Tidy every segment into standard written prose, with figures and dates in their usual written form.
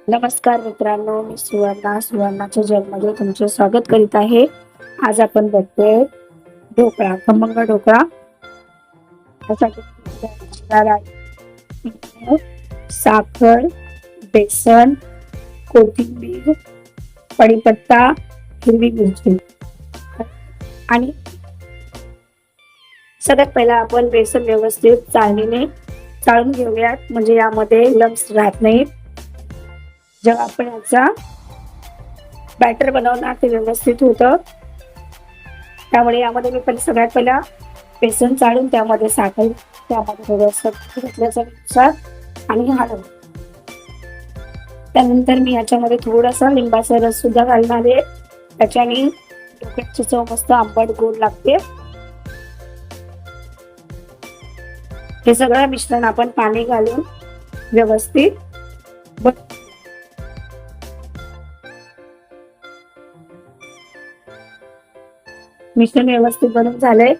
नमस्कार मित्रांनो, मी सुवर्णाच्या जगमध्ये तुमचे स्वागत करीत आहे. आज आपण बघतोय ढोकळा, खमंग ढोकळा. त्यासाठी तयार आहे साखर, बेसन, कोथिंबीर, कढीपत्ता, हिरवी मिरची आणि सगळ्यात पहिला आपण बेसन व्यवस्थित चाळणीने चाळून घेऊयात, म्हणजे यामध्ये लम्स राहत नाहीत. जेव्हा आपण याचा बॅटर बनवणार ते व्यवस्थित होतं. त्यामुळे यामध्ये मी सगळ्यात पहिला बेसन चाळून त्यामध्ये साखर, त्यामध्ये थोडंसं घेतल्यानुसार आणि हळद. त्यानंतर मी याच्यामध्ये थोडासा लिंबाचा रस सुद्धा घालणार आहे. त्याच्याने ढोकळ्याची चव मस्त आंबट गोड लागते. हे सगळं मिश्रण आपण पाणी घालून व्यवस्थित मिश्रण व्यवस्थित बनवून झालंय.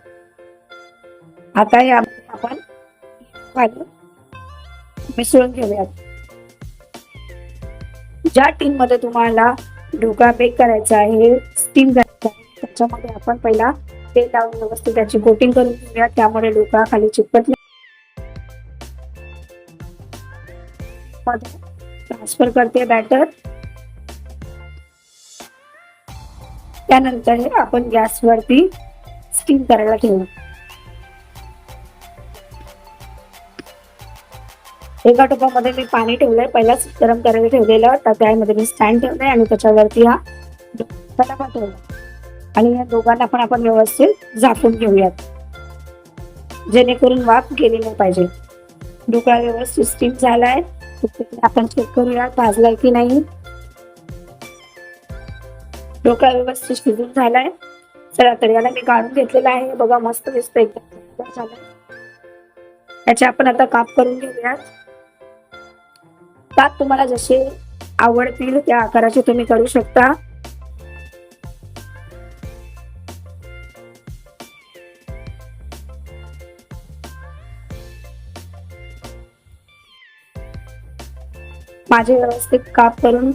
आता हे आपण मिसळून घेऊयात. ज्या टीन मध्ये तुम्हाला ढोकळा बेक करायचा आहे, स्टीम करायचा आहे, त्याच्यामध्ये आपण पहिला तेल लावून व्यवस्थित त्याची कोटिंग करून घेऊयात. त्यामुळे ढोकळा खाली चिपकत नाही. ट्रान्सफर करते बॅटर. त्यानंतर आपण गॅसवरती स्टीम करायला ठेवू. एका टोपामध्ये मी पाणी ठेवलंय, पहिलाच गरम करायला ठेवलेलं. तर त्यामध्ये मी स्टँड ठेवलंय आणि त्याच्यावरती हा ढोकळा ठेवला आणि या दोघांना पण आपण व्यवस्थित झाकून घेऊयात, जेणेकरून वाफ गेली नाही पाहिजे. ढोकळा व्यवस्थित स्टीम झालाय. आपण चेक करूया भाजलाय की नाही. ढोकळा व्यवस्थित शिजून झालाय. चला तर याला मी काढून घेतलेला आहे. बघा मस्त दिसतोय एकदम. याचे आपण आता काप करून घेऊयात. काप तुम्हाला जसे आवडतील त्या आकाराचे तुम्ही करू शकता. माझे व्यवस्थित काप करून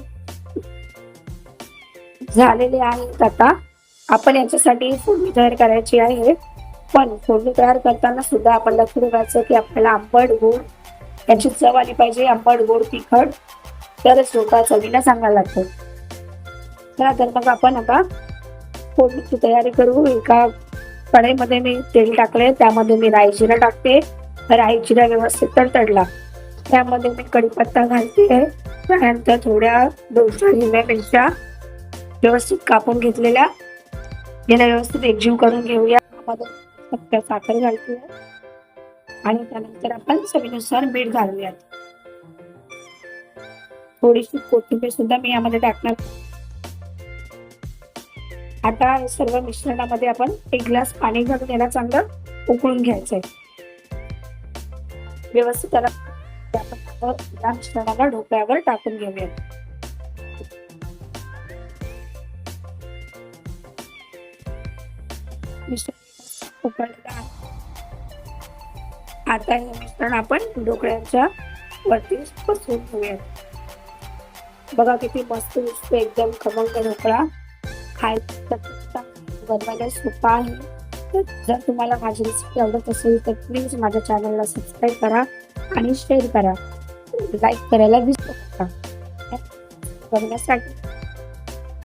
झालेले आहेत. आता आपण याच्यासाठी फोडणी तयार करायची आहे. पण फोडणी तयार करताना सुद्धा आपण लक्ष ठेवायचं की आपल्याला आंबट गोड याची चव आली पाहिजे. आंबट गोड तिखट तरच ढोकळा चवीला चांगला लागतो. चला तर मग आपण आता फोडणीची तयारी करू. एका कढईमध्ये मी तेल टाकले, त्यामध्ये मी राई जिरा टाकते. राई जिरा व्यवस्थित तडतडला, त्यामध्ये मी कढीपत्ता घालते. त्यानंतर थोड्या 2-4 हिरव्या मिरच्या व्यवस्थित कापून घेतलेल्या याला व्यवस्थित एकजीव करून घेऊया. त्यामध्ये साखर घालते आणि त्यानंतर आपण चवीनुसार मीठ घालूयात. थोडीशी कोथिंबीर सुद्धा मी यामध्ये टाकणार. आता हे सर्व मिश्रणामध्ये आपण 1 ग्लास पाणी घालून याला चांगलं उकळून घ्यायचंय. व्यवस्थित त्याला आपण या मिश्रणाला ढोकळ्यावर टाकून घेऊयात. आता हे मिश्रण आपण ढोकळ्याच्या वरती पसरून घेऊयात. बघा किती मस्त दिसतो एकदम खमंग ढोकळा. खायला बनवायला सोपा आहे. तर जर तुम्हाला माझी रेसिपी आवडत असेल तर प्लीज माझ्या चॅनलला सबस्क्राईब करा आणि शेअर करा. लाईक करायला विसरू नका. बघण्यासाठी